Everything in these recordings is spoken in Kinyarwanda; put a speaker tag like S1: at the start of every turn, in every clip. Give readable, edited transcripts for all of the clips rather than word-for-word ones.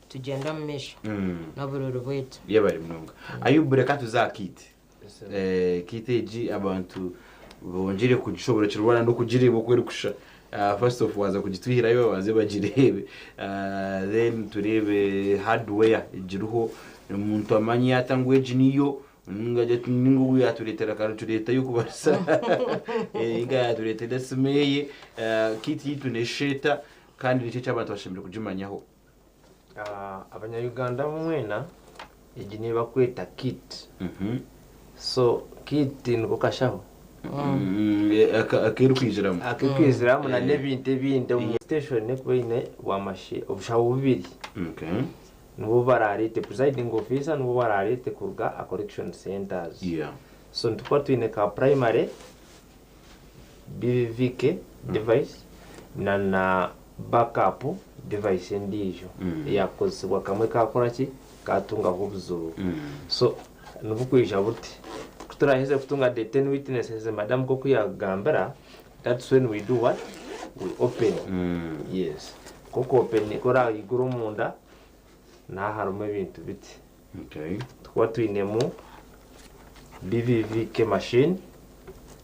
S1: tugenda mmisho n'obururu bwetu
S2: yebali munonga Ayubu reka tuzakite kiteji abantu bongere kugishobora kirwana no kugireba kweri kusha first of waza kugitwihirayo baze bagirebe then turebe hardware igiruho umuntu amanyi yatangwe jiniyo ngaje ningu yaturetera kandi tureta yuko barasa inga yaturetera smeye kiti yitu nesheta kandi nice cy'abantu bashimira kujimanyaho
S3: abanyayuganda mwena igi bakweta kit so kit niko kashaho
S2: akiru kwiziramu
S3: na nebinte binde mu station ne kwine wa mashi obushaho bubiri nubo bararite presiding officer nubo bararite kurga a correction centers so ndikwa twine ka primary BVK device na backup device ndijo yakozwe kamwe kakoraki katunga hobuzuru so nubukwija buti kuturaheze kutunga the 10 witnesses madam ko kuyagambara. That's when we do what we open yes koko open kora iguru munda na harume bintu biti tukwa twinemu BVVK machine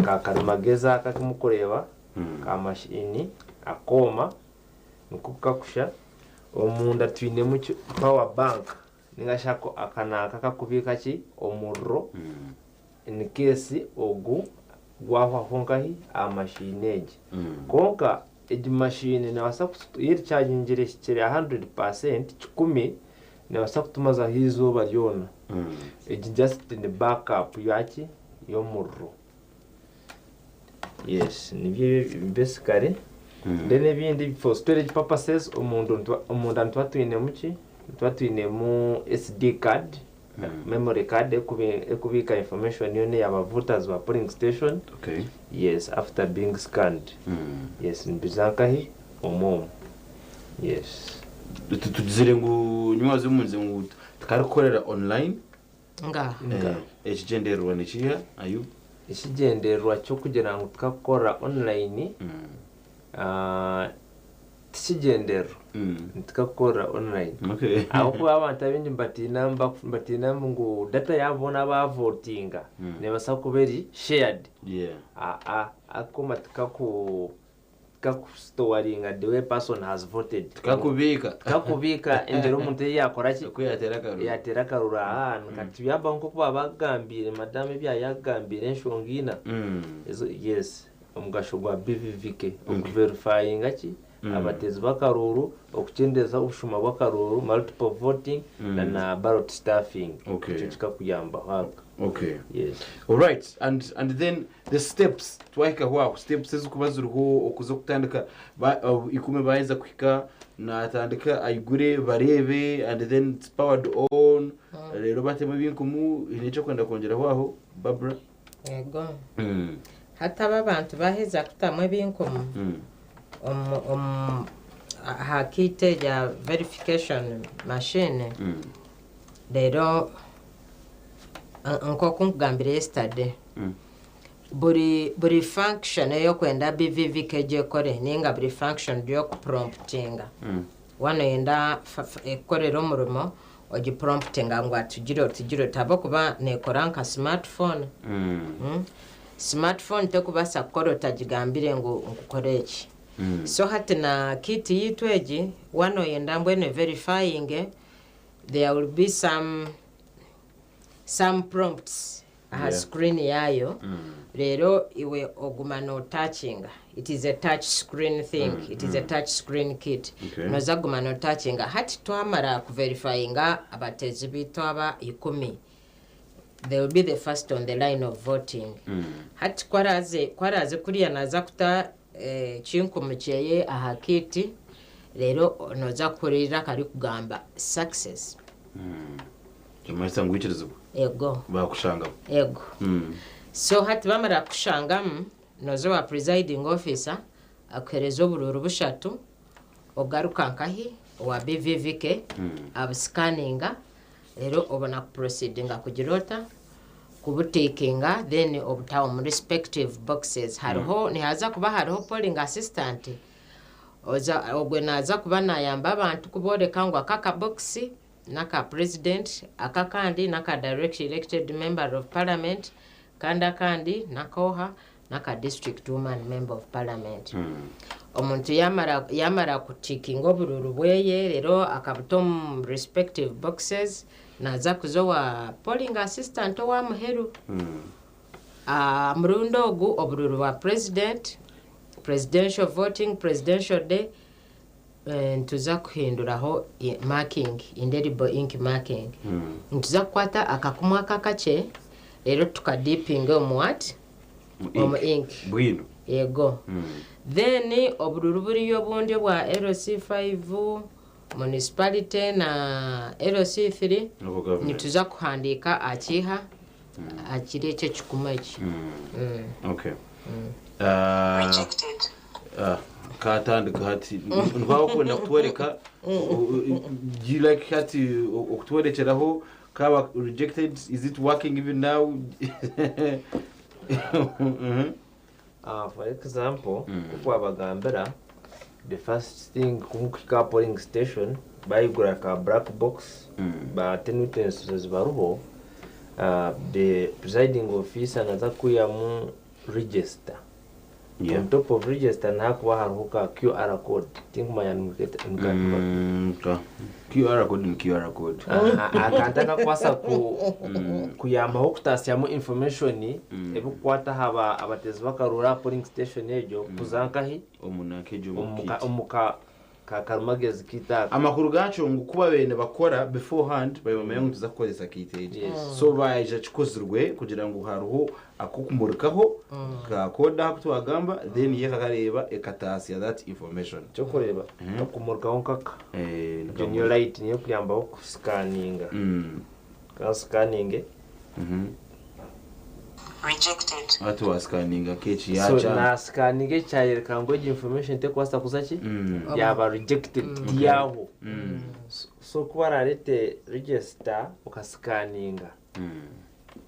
S3: kakarumageza kakimukoreba ka machine akoma nukukakusha omunda twinemu power bank ningashako akanaka kakubika ki omurro in case ogu gwaho honkahi a machine age konka edi machine na wasa yiri charging jire 100% chikumi na wasa kutumaza hizo baryona edi just in the backup yaki yo murro yes nibyo basically then ebindi for storage purposes omuntu ntwatwine muki ntwatwine mu SD card memory card ekubika information yone yaba voters wa polling station yes after being scanned yes nbizankahi omom yes
S2: tutuzire ngo nyuma z'umunze ngo tukarikorera online
S1: nga
S2: ekigenderwa nikiya Ayubu
S3: ikigenderwa cyo kugira ngo tukakora online tikigendero tukakora online aho kuba abantu abinyi mbatina ngo data yabona ba votinga ne basa kuberi shared akoma tukaku storinga the way person has voted tukakubika indero umuntu yakora ki yatera karura nkati yaba nko kuba bagambire madame bya yagambire nshongina yes omugasho gwa BVVK okuverifying aki abatezi bakaruru okukendeza ubushuma bwakaruru multiple voting na ballot staffing cyo kuyamba haka yes
S2: all right and then the steps twaika hwa steps ezukubazurho okuzo kutandika ikume baeza kwika na atandika ayigure barebe and then it's powered on rero batema binkumu inecho kwenda kongera hwaho Barbara
S1: yego hata abantu baheza kutamwe binkumu hakite ya verification machine rero nko kungambira yesterday buri function yo kwenda BVVK je kore ninga buri function yo promptinga wano yenda ekorero murumo ogi promptinga ngo atugiro tabo kuba nekoranka smartphone smartphone tekubasa koro tajigambire ngo ngukoreki so hati na kiti yitweji wano yenda mbwene verifying there will be some prompts screen yayo rero iwe oguma no touching it is a touch screen thing it is a touch screen kit noza guma no touching hati twamara ku verifying abatezi bitwa 10 they will be the first on the line of voting hati kwaraze kuriya naza kuta chinko mcheye ahakiti rero noza kurira kari kugamba success
S2: Jamaisa ngwichirizo
S1: ego
S2: bakushanga
S1: ego so hati bamara kushanga nozo wa presiding officer akerezo obururu bushatu ogaruka nkahi wa BVVK abscanninga rero obona proceedinga kugirota kubutakinga then obutawo mu respective boxes hariho ni haza kuba hariho polling assistant ogwe naza kuba nayamba abantu kuboreka ngo akaka box naka president akakandi naka direct elected member of parliament kandi nakoha naka district woman member of parliament. Omuntu yamara kutikinga obururu bweye rero akabutom respective boxes naza kuzowa polling assistant wa muheru. Murundo ogu obururu wa presidential voting, presidential day, ntuza kuhinduraho marking, indelible ink marking. Ntuza kukwata akakumwa kakache rero tukadipinga what? Ink.
S2: Bwino.
S1: Yego. Then obururu buriyo bundi bwa LC5 municipality na LC3 nituza kuhandika akiha akiri icyo kikuma iki.
S2: Okay. Rejected. Katandika hati ndwaho kwenda kutwereka you like hati okutwerekeraho kaba rejected, is it working even now?
S3: For example, kwa bagambera the first thing kumukika polling station bayigura ka black box ba tenutenses baruho the presiding officer naza kuyamu register. On top of register nakuwa haruka QR code tingumanya
S2: QR code
S3: akantaka kwasa kuyamba okutasyamu information ebukwata haba abatezi bakarura polling station ejo kuzankahi
S2: omunakejo
S3: omuka kakarumagezi kita
S2: amakuru gacho ngukuba bene bakora beforehand bayomeye ngutuza kukozesa kiteje. So baje chikozirwe kugira ngo haruho akukumurikaho ka koda kutwagamba then yekakareba ekatasya that information
S3: cyo kureba akumurikaho nkaka junior light niyo kuyamba ku scanninga ka scanning
S4: rejected.
S2: Atu wa scanning kechi ya
S3: so
S2: cha
S3: na scanning cyayereka ngo information te kwasta kusachi yaba rejected yaho. So kuba rarete register ukascanninga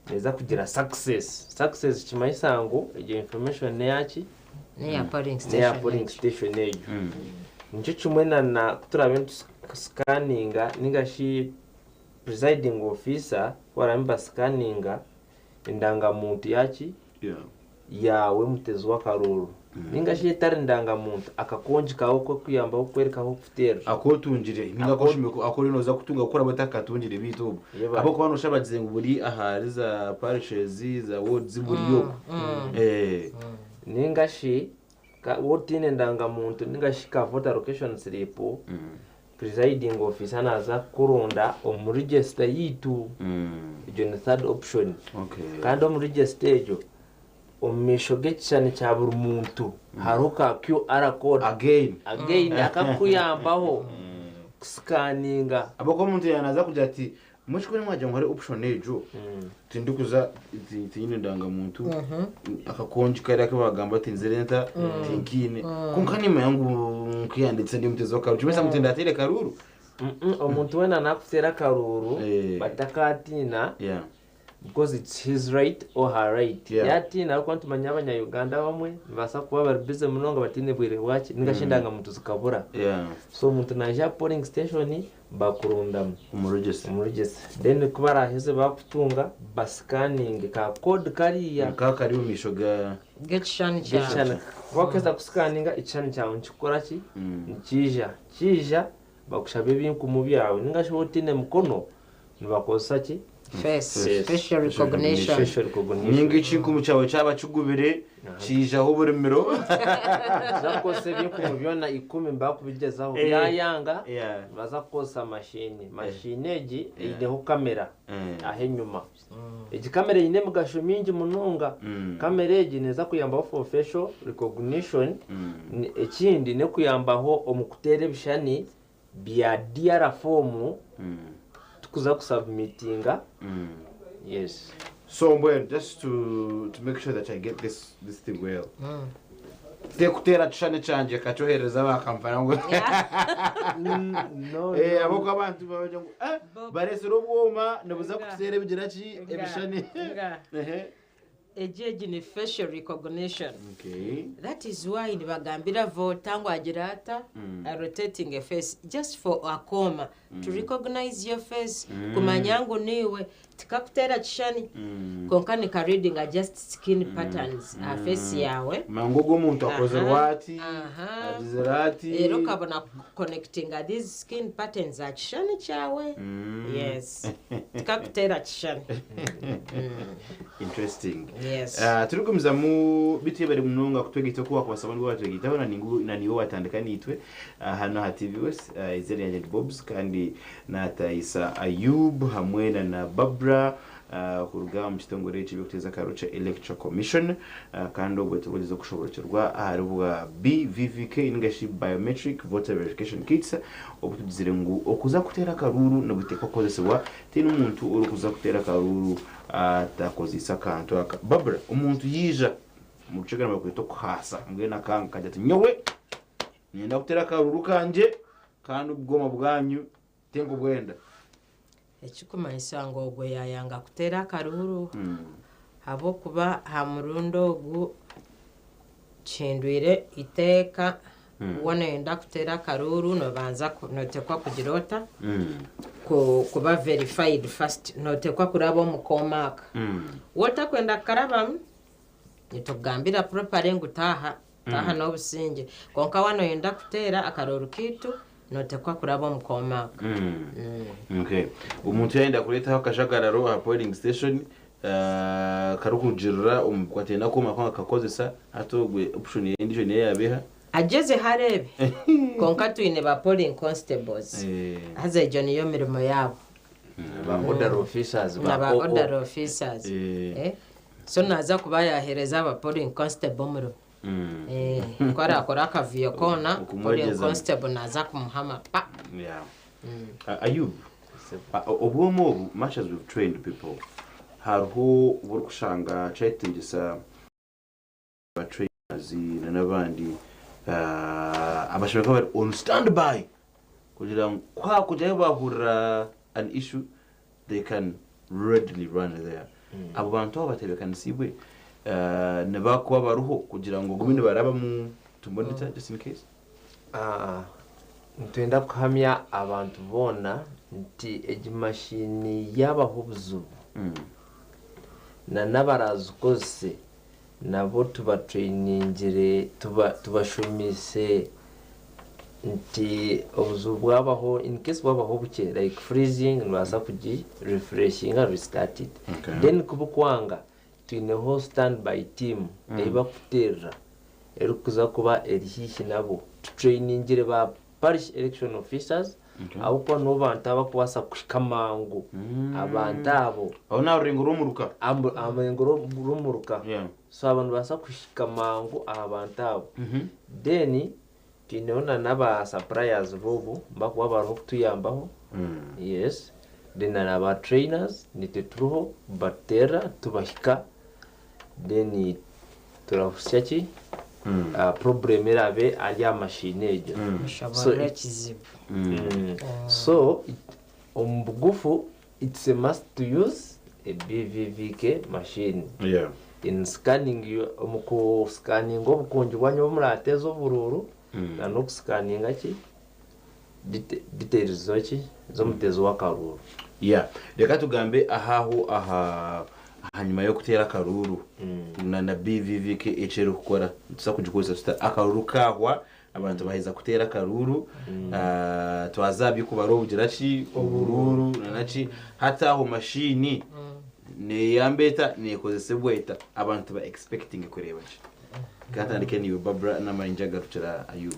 S3: neza kugira success chimayisango iyo information ne yachi
S1: ne ya polling
S3: station ejo nico chumwena na turabentu scanninga ningashi presiding officer waramba scanninga indangamuntu yachi yawe mutezi w'akaruru ningashi itari indangamuntu akakonjikaho ko kuyamba okwerekaho kufutera
S2: akotungire ninga koshimeko akori noza kutunga gukora batakatungire bitubu abo ko banosha bagize ngo buri ahari za parishes za wards buriyo
S3: ningashi ka wotine ndangamuntu ningashi ka voter location slip presiding officer naza kurunda omu register yitu ijo ni third option. Kandi omu register ejo omishoge cyane cya buri muntu haruka QR code again akakuyambaho scanninga
S2: abako muntu yanaza kujya ati mushikwe mwaje ngo hari option ejo tindikuza tiyine ndangamuntu akakonji kare akabagamba ati nzerenta tinkine kunkani mayangu nkiyanditse ndi mutezi wa karuru chimesa mutenda atire karuru
S3: omuntu wena nakutera karuru batakatina because it's his right or her right. Yati na kwantu manyabanya Uganda bamwe basa kuba bari bize munonga batine bwire wachi ningashindanga muntu zikabura. So muntu naja polling station bakurunda
S2: mu register
S3: then kubara heze bakutunga bascanning ka code kariya
S2: kari umishoga
S1: getshani cha
S3: wakeza kuscanninga ichani cha unchikora chi kija bakushabe binku mu byawe ningashobotine mukono nibakosa chi
S1: facial recognition
S2: ningi chikumu cyawe cyaba cyugubire kijaho burimiro
S3: zakose binku mubyona 10 mbakubigezaho yayanga baza kosa machine eji ideho kamera ahenyuma eji kamera ine mugasho mingi mununga kamera eji neza kuyambaho for facial recognition ekindi ne kuyambaho omukutere bishani bya DR form kuza kusubmitinga. Yes.
S2: So well, just to make sure that I get this thing well. Tekutera chane chanje kachohereza bakamfana ngo
S3: no
S2: aboko abantu baje ngo baresero bwoma nabuza kutere bigira ki ebishane
S1: ejeji ni facial recognition.
S2: Okay.
S1: That is why nibagambira vota ngo agirata rotating a face just for a comma to recognize your face kumanyango niwe tikakutera kishani konkani ka reading just skin patterns a face yawe
S2: mango gomuntu akoze wati azirati
S1: ero kabona connecting these skin patterns a kishani chawe yes tikakutera kishani
S2: interesting.
S1: Yes.
S2: Turukumza mu biti bari munonga kutwegita kuba kwasaba ngo batwegita na ningu na niwo watandikana itwe hano ha TV West izeri ya Bobs kandi na Taisa Ayub hamwe na Barbara kuruga mu kitongore cyo guteza karuca Electoral Commission kandi ubwo tubulizo kushoborerwa aharubuga BVVK ingashi biometric voter verification kits obutuzire ngo okuza kutera karuru no gutekwa kozesebwa tino umuntu uri kuza kutera karuru atakozisa kantu aka Barbara umuntu yija mu cigana bakwito kuhasa mbwena kanga kajya ati nyowe nyenda kutera karuru kanje kandi ubwoma bwanyu tengo bwenda
S1: ekikumanyisa ngo ogwo yayanga kutera karuru habo kuba hamurundo gu chindwire iteka wona yenda kutera karuru no banza notekwa kugirota kuba verified first notekwa kurabo mukomaka wota kwenda karaba nitugambira properly ngutaha taha no businge konka wano yenda kutera akaruru kitu notekwa kurabo mukomaka
S2: okay umuntu yenda kuleta akashagararo ha polling station karukujirira umkwatenda ko makanga kakozesa atogwe option yendije ne yabeha
S1: ageze harebe konka tuine ba polling constables haza joni yo mirimo yabo
S3: ba order officers
S1: ba order officers so naza kuba yahereza ba polling constable muro kwara akora akaviyo kona polling constable naza kumuhama pa
S2: Ayub obwomo much as we've trained people harho workushanga cyatingisa ba trainers n'abandi abashaka bari on standby kugira kwa kujya bahura an issue they can readily run there abo bantu batebekana sibwe nabakuba baruho kugira ngo gumine baraba mu tumbonita just in case
S3: ntwenda kuhamya abantu bona nti ejimashini yabahubuzu na nabarazukoze nabo tuba trainingire tubashumise nti obuzu bwabaho in case bwabaho buke like freezing nbaza kugi refreshing and restart it then kubukwanga tuineho standby team eba kutera erukuza kuba erihihi nabo trainingire ba parish election officers abo kwa no bantu abakwasa kushikamango abantu abo
S2: aho na ringo rumuruka
S3: amengoro rumuruka so abantu basa kushikamango abantu abo then tuneona naba suppliers bobo bakwa baro kutuyambaho yes then naba trainers nitetuho batera tubahika then turafusyachi problem erabe ali amashine ejo
S1: so kizibu
S3: so ombugufu it's a must to use a BVVK machine in scanning omuko scanning obukonjubwanyo omulatezo bururu na no scanning aki details zoki zomutezo wa karuru
S2: reka tugambe aha hanyuma yo kutera karuru na BVVK ecero gukora tuza kugikoza akaruru kahwa abantu bahiza kutera karuru twazabye kubaro bugirachi ubururu nanachi hata aho mashini ne yambeta ne kozese bweta abantu ba expecting kureba chi katandike ni Barbara na Mainjaga rucira Ayub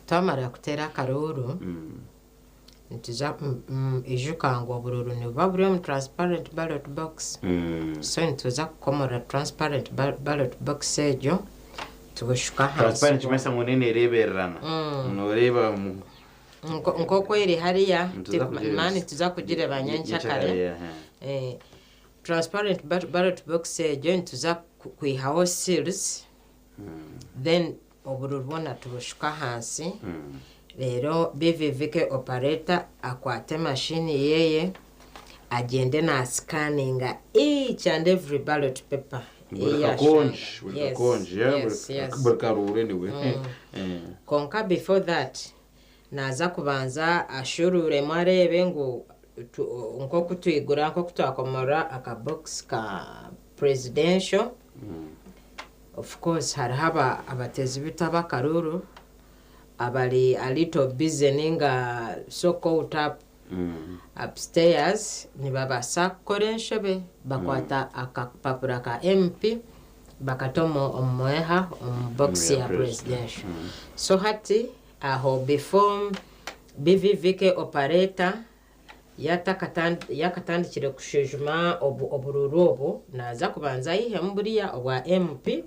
S1: tamara kutera karuru ntiza ijukango bururu ni Barbara transparent ballot box so ntuza komora transparent ballot box ejo tugushuka hasi
S2: transparent mesa munene reberana no reba
S1: nko kweri hariya mani tuza kugira banyancha kare transparent ballot box ejo ntuza kwihawo seals then obururu bona tugushuka hasi rero BVVK operator akwate machine yeye agende na scanninga each and every ballot paper konka before that naza kubanza ashurure mwarebe ngo nko kutwigura nko kutwakomora aka box ka presidential. Of course hari haba abatezi bitaba karuru abali a little busy ninga so called up upstairs ni babasa korenshobe bakwata akapapura ka MP bakatomo omweha box ya presidential. So hati aho before BVVK operator yakatandikire kushejuma obururobo naza kubanza ihemburiya obwa MP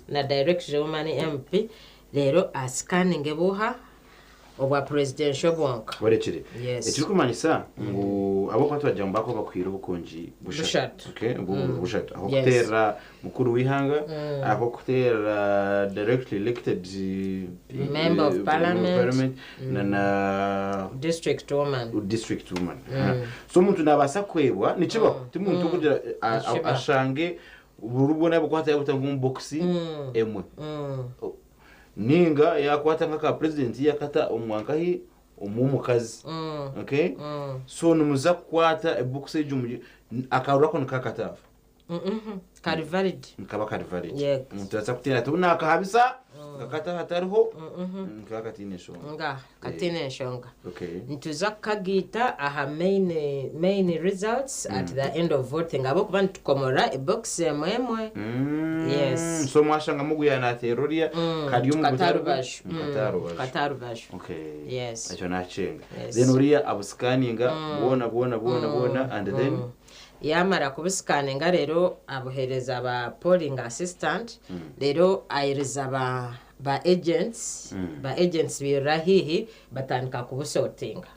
S1: na direction woman MP lero ascanning buha obwa presidential bonka
S2: warekire ekiri kumanyisa ngo abo kwatu bajamba ko bakwira ubukonji bushat. Okay, bushat aho kutera mukuru wihanga aho kutera directly elected
S1: member of parliament
S2: na
S1: district woman.
S2: So muntu nabasa kwebwa nikiba timuntu kugira ashange urubona bukwata yabutanga umboxi emwe ninga yakwata nkaka president yakata omwankahi omumukazi. Okay, so numuza kwata ebox ejumu akarura ko nkakatafa
S1: karivalid
S2: nkaba karivalid muntu atsa kutera tuna akahabisa ngakata hatariho nkakatine shonga
S1: katine shonga.
S2: Okay,
S1: ntuza kagita aha main results at the end of voting abo kubantu komora ebox emwe. Yes,
S2: so mwashanga muguyana teroria kadi
S1: Katarubashu.
S2: Okay,
S1: yes,
S2: acho nachenga then uria abuscaninga bona and then
S1: yamara kubuscaninga rero abuhereza ba polling assistant rero ayiriza ba agents birahihi batandika kubusortinga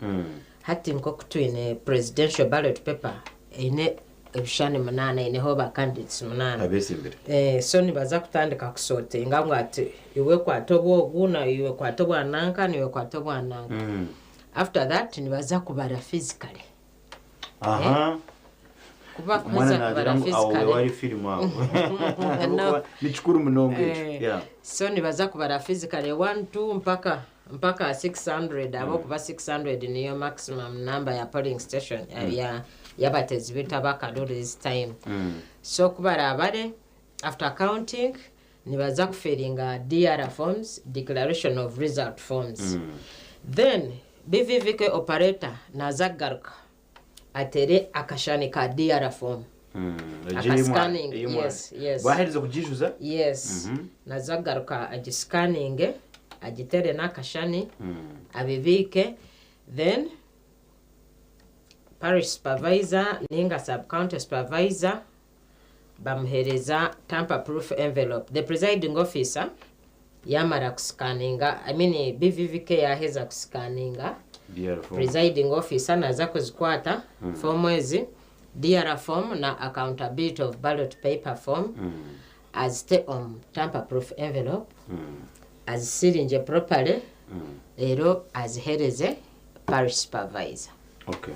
S1: hati nko kutwine presidential ballot paper ine ebishani munana ineho ba candidates munana
S2: abesimbere
S1: so nibaza kutandika kusortinga ngo ati iwe kwatobwo guna iwe kwatobwa nanka niwe kwatobwa nanka. After that nibaza kubara physically kuba kwanza kubara physically
S2: wari film wao nichukuru mnonge
S1: so nibaza kubara physically 1 2 mpaka 600 abo kuba 600 niyo maximum number ya polling station yabatezi bitaba this time. So kubara abare after counting nibaza kuferinga DR forms, declaration of result forms. Then BVVK operator nazagaruka atere akashani ka DR form scanning. Yes
S2: baheriza kujishuza
S1: nazagaruka scanning agitere nakashani abibike. Then parish supervisor ninga sub county supervisor bamhereza tamper proof envelope. The presiding officer yamara kuscaninga BVVK yaheza kuscaninga presiding officer naza kuzikwata form ezi DR form na accountability of ballot paper form as stay on tamper proof envelope as sirinje properly lero as hereze parish supervisor.
S2: Okay,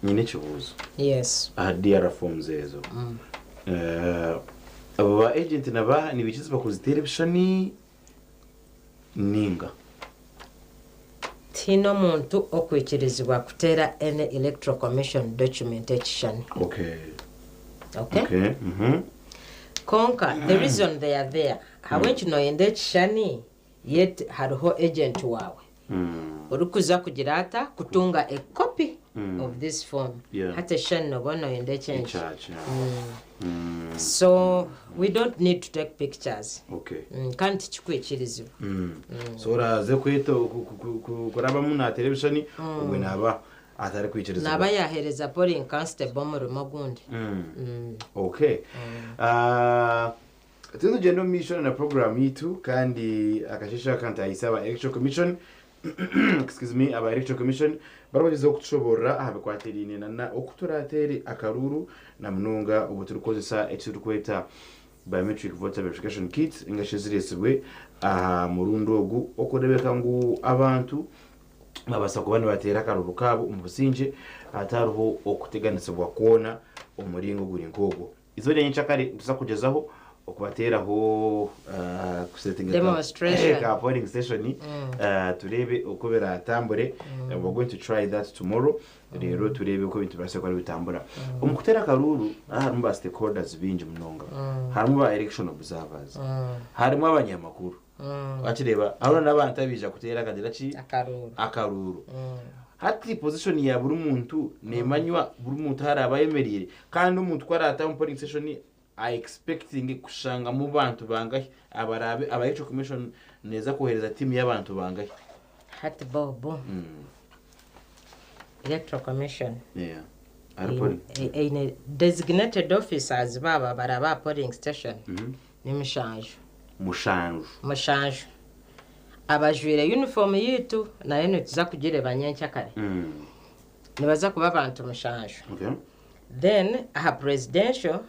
S2: nyine kibuzo
S1: yes
S2: DR forms ezo aba agent naba nibikiza bakuzitera bishani ninga
S1: tino muntu okwikirizibwa kutera any electoral commission document ekishani.
S2: Okay.
S1: Konka the reason they are there hawenchi no ende ekishani yet hariho agent wawe urukuza kugira ata kutunga a copy of this form hata shani nobono ende change. So we don't need to take pictures.
S2: Okay,
S1: kanti chikwekirizibwa
S2: so raze kwito kuraba muna televisioni ubwe naba atari kwikirizibwa
S1: naba yahereza polling constable mu rumagundi.
S2: Okay, tuzo gendo mission na program yitu kandi akashisha kanta isaba electoral commission excuse me aba electoral commission barabageze kutushobora abakwaterine na okuturateri akaruru na mununga ubuturukozesa ekitukweta biometric voter verification kit ingashiziresibwe murundo ogu okurebeka ngu abantu babasa kubana batera karuru kabo umusinje ataruho okuteganisibwa kuona umuringo guri nkogo izo nyenchakare tuza kugezaho okubateraho kusetting
S1: demonstration
S2: ka polling station turebe uko biratambure. We're going to try that tomorrow. Rero turebe uko bintu barase kwari bitambura umukutera karuru harimo ba stakeholders binji munonga harimo ba election observers harimo abanyamakuru akireba abana n'abantu abija kutera kadira ki akaruru hati position ya buri muntu nemanywa buri muntu harabayemerire kandi umuntu kwarata mu polling station I expecting kushanga mu bantu bangahe abarabe abayico commission neza kohereza team y'abantu bangahe
S1: hati bobo Electoral Commission.
S2: Yeah.
S1: In designated officers baba baraba polling station. Ni mushanju. Abajwire uniform yitu na yene tuza kugire banyenchakare. Nibaza kuba abantu mushanju.
S2: Okay.
S1: Then presidential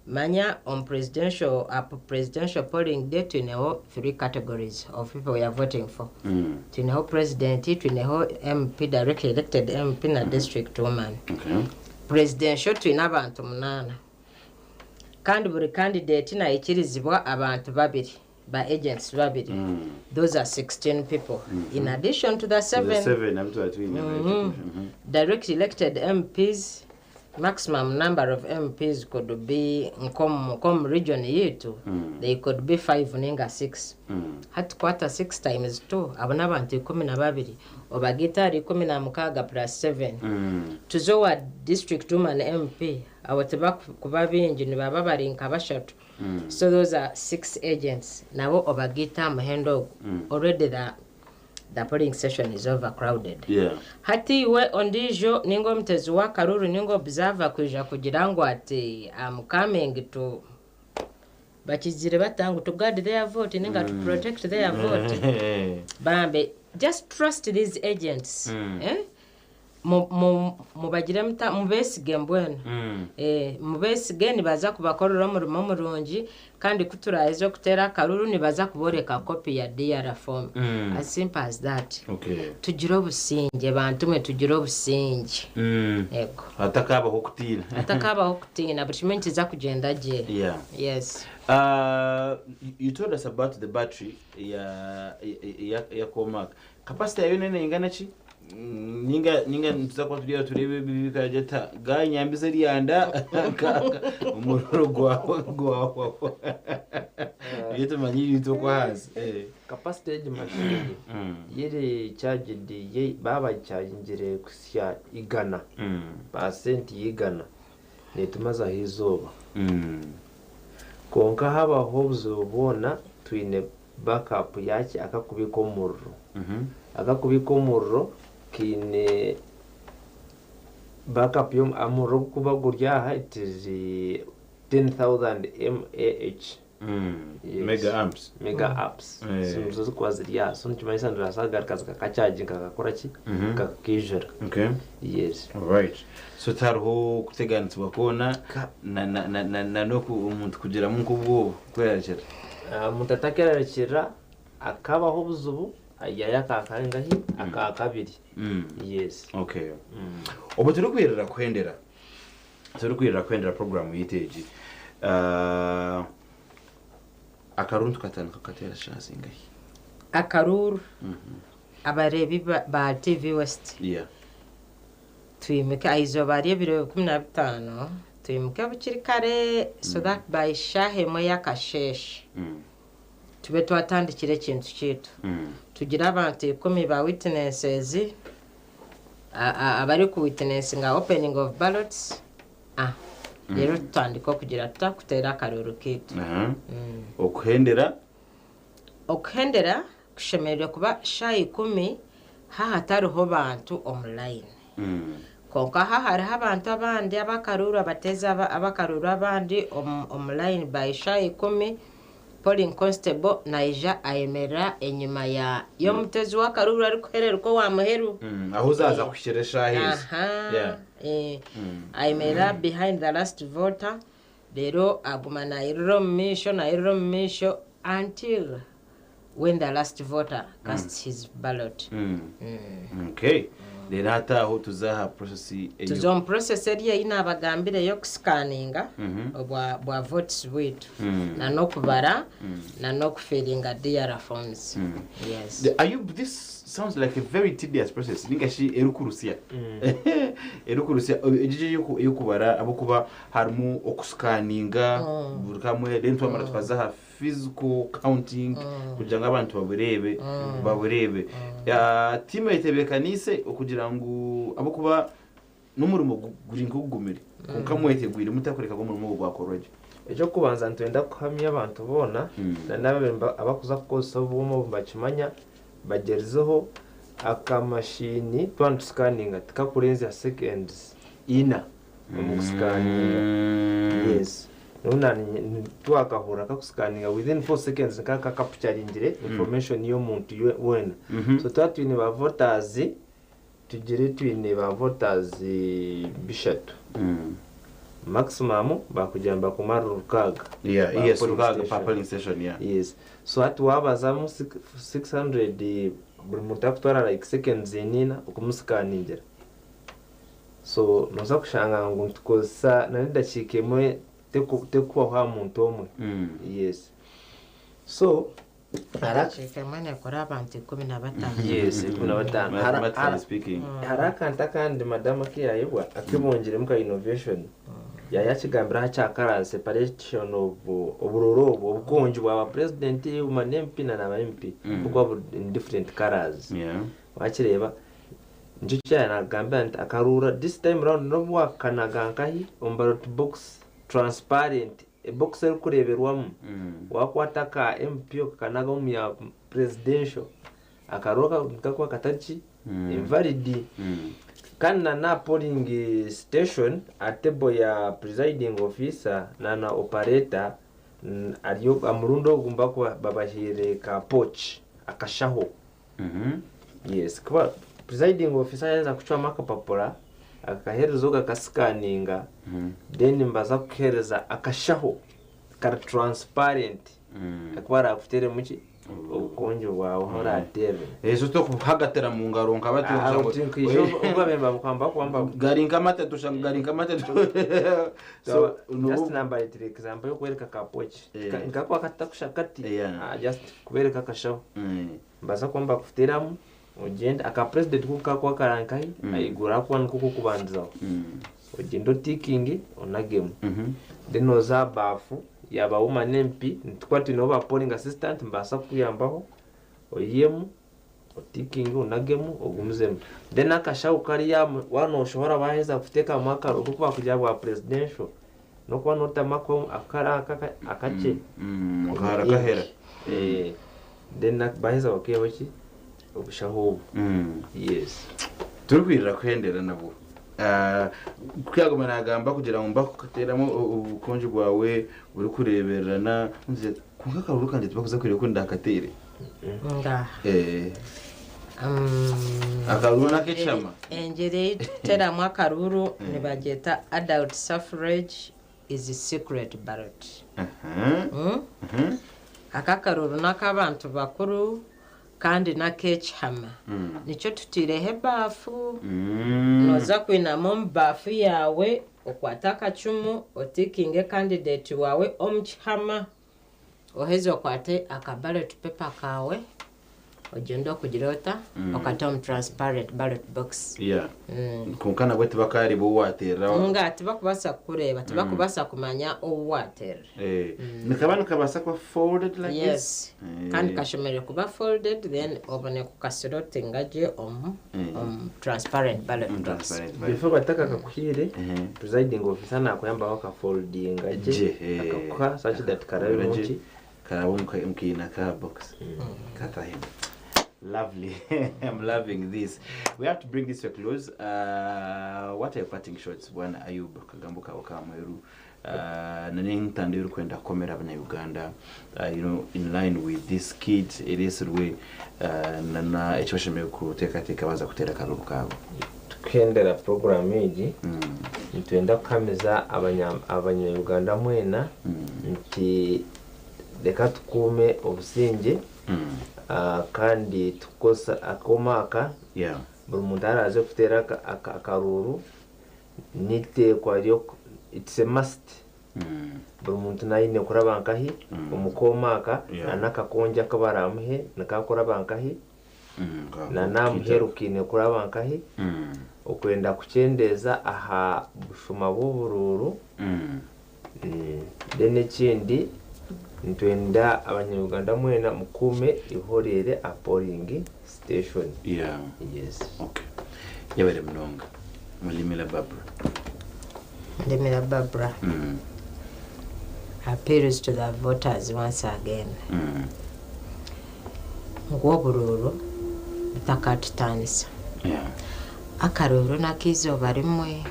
S1: manya on presidential polling day to know 3 categories of people we are voting for. To know president, to know MP directly elected MP na district woman.
S2: Okay.
S1: Presidential to know abantu munana. Kandi buri candidate na ikirizibwa abantu babiri by agents babiri. Those are 16 people. In addition to the 7 directly elected MPs. Maximum number of MPs could be come region yetu they could be 5 ninga 6 hati kwata 6 times 2 abona abantu 12 obagitari 16 plus 7 tuzowa district woman MP awateba kuba bingi ni baba bari nka bashatu so those are 6 agents nabo obagita mahendo already the polling session is overcrowded.
S2: Yeah.
S1: Hati we ondijo ningo mtezi wa karuru ningo observer kugira ngo ati I'm coming to bakizire batangu to guard their vote ninga to protect their vote. Bambe just trust these agents. Mubagire mubesige mbwenu mubesige nibaza kubakorera umurimo murungi kandi kuturahizo kutera karuru nibaza kuboreka copy ya DR form as simple as that.
S2: Okay.
S1: Tugiro businge bantu mwe tugiro businge ego
S2: atakaba hokutina
S1: but za kugenda je.
S2: Yeah.
S1: Yes.
S2: You told us about the battery ya Comac. Capacity yayo nene ingana chi? Ninga ntuzakuba turiya turebe bikajeta ganyambize ryanda umuroro gwawe yeto manyiri to hasi
S3: capacity machine yere charged ye baba chargingire kusya igana percent yigana netumaza hizoba konka haba hobzo bona twine backup yaki akakubika umuriro akakubika umuriro kine backup yom amuro kuba gurya it is 10,000 mAh mega amps so kwaziriya so nkimayisa ndirasaga kakacharging kakakora ki kakijera.
S2: Okay.
S3: Yes.
S2: All right. So tarho kuteganitswa kona na noku umuntu kugira mu kubwo kwerekera
S3: umuntu atakerekera akabaho buzubu ayaya kakangahi akakabiri. Yes.
S2: Okay. Obo turi kwirira program yiteji akaruntu katanu kakatera shazingahi
S1: akaruru abarebi ba TV West.
S2: Yeah.
S1: Twimika izo bari 2015 twimika bukiri kare so that by shahe moya kasheshe tube twatandikire ikintu kitu tugira abantu 10 ba witnesses abari ku witness nga opening of ballots rero tutandika kugira tutakutera akaruru kitu okuhendera kushemerera kuba shayi 10 hatariho bantu online konka hariho abantu abandi abakaruru abateza abakaruru abandi online by shayi 10 polling constable naija ayemera enyuma ya yo mutezi wa karuru ari kuherera ko wamuheru
S2: aho uzaza kushiresha hezi.
S1: Yeah. Ayemera behind the last voter rero aguma na irro misho until when the last voter casts his ballot.
S2: Okay. Then hata aho tuzaha process
S1: tuzo process eriya inabagambire yo kuscanninga bwa votes wetu na nokubara na nokufilinga DR forms. Yes.
S2: This sounds like a very tedious process. Ningashi erukurusia. Erukurusia ejije yokubara abokuba harmu okuscanninga burkamwe then twamara tukazaha physical counting kugira ngo abantu baburebe ya team itebekanise okugira ngo abokuba n'umurimo gurinka kugumira kukamwetegwira mutakoreka go murimo gwakoroje
S3: ejo kubanza ntwenda kuhamya abantu bona na nabe abakuza kosa bumo bachimanya bagerizeho akamashini twantu scanning tukakurenza seconds ina mu scanning. Yes. Nuna twakahura kakuscanninga within 4 seconds kaka capturingire information yo muntu wena. So twatwine ba voters tugire twine ba voters bishatu. Maximum bakujamba kumara rukaga.
S2: Yes, rukaga polling station,
S3: Yes. So atuwabazamu 600 buri muntu akutwara like seconds enina ukumuscanningira. So noza kushanga ngo tukosa nanidakikemwe tekuwa ha muntu omwe. Yes. So
S1: arakikemwe kora abantu 15.
S3: Yes, 15.
S2: Speaking.
S3: Haraka ntakandi madam akiyayibwa akibongere muka innovation. Yayakigambira hacyakara separation of oburorobo obukonji bwa president umanempi na MP kuko in different colors. Wakireba nje cyana gamba akarura this time round no wakanagankahi on ballot box transparent a box kureberwamo wakwataka MP okanaga mu ya presidential akaroka nkakwa katachi invalid kana na polling station atebo ya presiding officer na operator aliyo amurundo gumba kwa babashire ka poch akashaho. Yes, kwa presiding officer yaza kuchwa makapapura akaherezo gakascanninga then mbaza kuhereza akashaho ka transparent akwara afutere muki ukonjo wawe horatera
S2: ezo to kuhagatera mu ngaro nkabati
S3: ubwo bemba mukamba kwamba
S2: garinka matatu garinka matatu.
S3: So just number it example kwereka ka poch ngakwa katakushakati just kubereka kashaho mbaza kwamba kufuteramu ugenda aka president kukakwa karankai ayigura kwa nkuko kubanzaho ugenda ticking onagemu then oza bafu yaba woman MP ntukwati no ba polling assistant mbasa kuyambaho oyemu ticking onagemu ogumuzemu then akashau kari ya wano shohora baheza kuteka mwaka okuba kujabwa presidential no kwa nota mako akara akache
S2: ngara kahera
S3: then baheza okehochi obushaho. Yes.
S2: Turkwira kwendera nabo kuyagoma nagamba kugira ngo mbakuteramo ubukonje bwawe uri kureberana nze kungakaruruka kandi tubakuza kwire ko ndakatere akaruru nakechama
S1: engere tera mwakaruru nibageta adult suffrage is a secret ballot. Akakaruru nakabantu bakuru kandi na kechama nicho tutirehe bafu noza kwina bafu yawe okwataka chumu otikinge candidate wawe omchama ohezo kwate ballot paper kawe ogenda kugirota okatom transparent ballot box.
S2: Kunkana bwete bakari bo watera
S1: ngati bakubasa kureba tibakubasa kumanya watera
S2: nikabana kabasa kwa folded like
S1: this. Kandi kashomere kuba folded then obone kukasirote ngaje transparent ballot box.
S3: Before bataka kakuhire presiding officer na kuyamba waka folding ngaje akakwa such that karabe muki
S2: karabo mukina ka box kata him. Lovely. I'm loving this. We have to bring this to a close. What are your parting shots bwana Ayub Kagambuka Okamweru nani ntandiro kwenda komera abana Uganda in line with this kids it is the way nana echoshe kuteka baza kutera karubu kabo
S3: tukendera program iji ntwenda kukameza abanya Uganda mwena nti reka tukume obusinge kandi tukosa akomaka buri muntu araje kutera akaruru nitekwa ryo it's a must buri muntu nayine kuraba nkahi umukomaka nakakonja kabaramuhe nakakora nkahi na namuherukine kuraba nkahi okwenda kuchendeza aha bushuma bw'ubururu dene kindi ntwenda abanyarwanda mwena mukume ihorere a polling station. Yes.
S2: Okay. Yabere mnonga Mulimila Barbara.
S1: Mulimila Barbara appeals to the voters once again. Ngwobururu takatutanisa. Akaruru nakizoba rimwe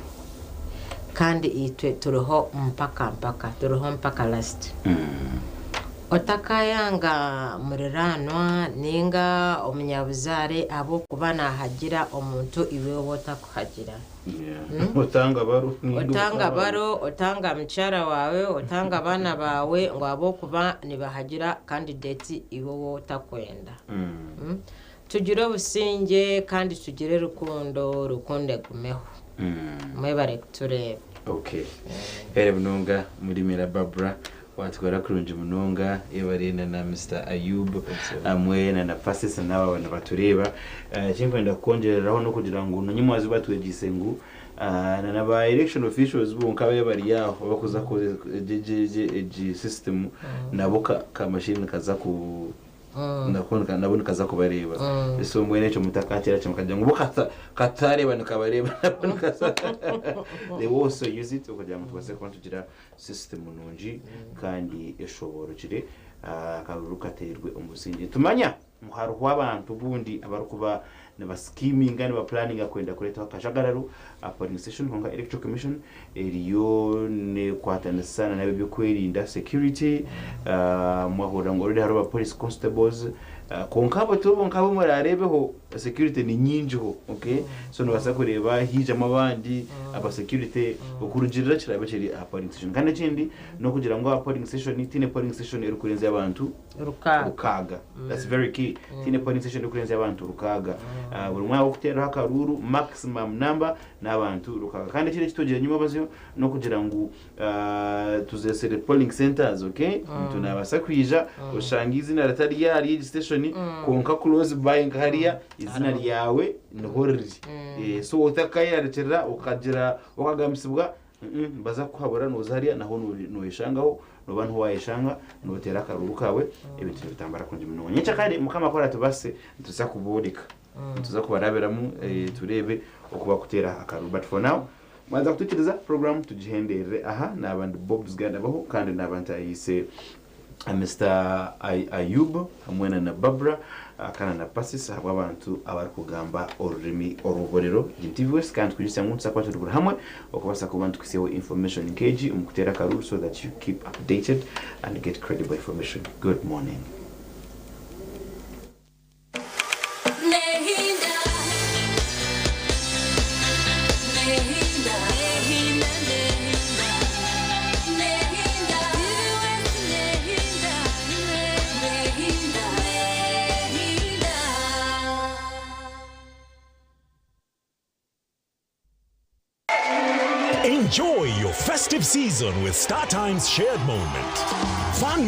S1: kandi itwe turuho mpaka last. Otakayanga muriranwa ninga omunyabuzare abo kubana hagira omuntu iwe wotakuhagira. Otanga baro otanga mchara wawe otanga bana bawe ngo abo kuba nibahagira candidate iwe wotakwenda. Tugire obusinge kandi tugire rukunde gumeho. Mwebare kutureba.
S2: Okay. Ere Munonga Mulimila Barbara watwara kurunje Munonga ebarena na Mr. Ayub amwe na Pasis n'aba bana batureba cyangwa kongereraho no kugira ngo nanyimwazi batwegise ngo na ba election officials bunkabe bari yaho bakuza ko GG system nabo ka machine kaza ku nabona kaza kubareba so mwene cyo mutakatira cyo mukajya ngo katareba nikabareba they also use it ukajya mu twase ko tugira system nunji kandi eshoborokire akaruruka terwe umusingi tumanya muharuho abantu bundi abarukuba neba scheming and planning akwenda kureta akashagararu polling station honga electoral commission eriyo ne kwatana sana nabe byo kwerinda security mwahora ngo rero haro police constables konkabo tubo nkabo murarebeho security ni nyinjiho okay so no basa kureba hije amabandi aba security ukurugirira kirabe kiri polling station kandi kindi no kugira ngo polling station itine polling station erukurenze abantu rukaga that's very key tine polling station erukurenze abantu rukaga buri mwa okutera hakaruru maximum number n'abantu rukaga kandi kire kitogera nyuma bazyo no kugira ngo tuzesere polling centers okay tunabasa kwija ushangizi na ratari ya registration konka close buying hariya izina ryawe nhorri so utakayaricira ukagira ukagamisibwa baza kuhabura no zariya naho no yishangaho no bantu wayishanga no tera karuru kawe ibintu bitambara kunje muno nyica kandi mukama kora tubase tuza kubodika tuza kubaraberamu turebe okuba kutera akaruru but for now mwaza kutitiriza program tujihendere aha nabandi Bob's Ganda baho kandi nabandi ayise Mr. Ayub hamwena na Barbara kana na Pasis abo abantu abari kugamba orurimi oruborero GTVS kandi kujisa ngutsa kwa turi hamwe okubasa ku bantu kuseho information kg umukutera karuru so that you keep updated and get credible information. Good morning.
S4: Enjoy your festive season with StarTime's Shared Moment. Fun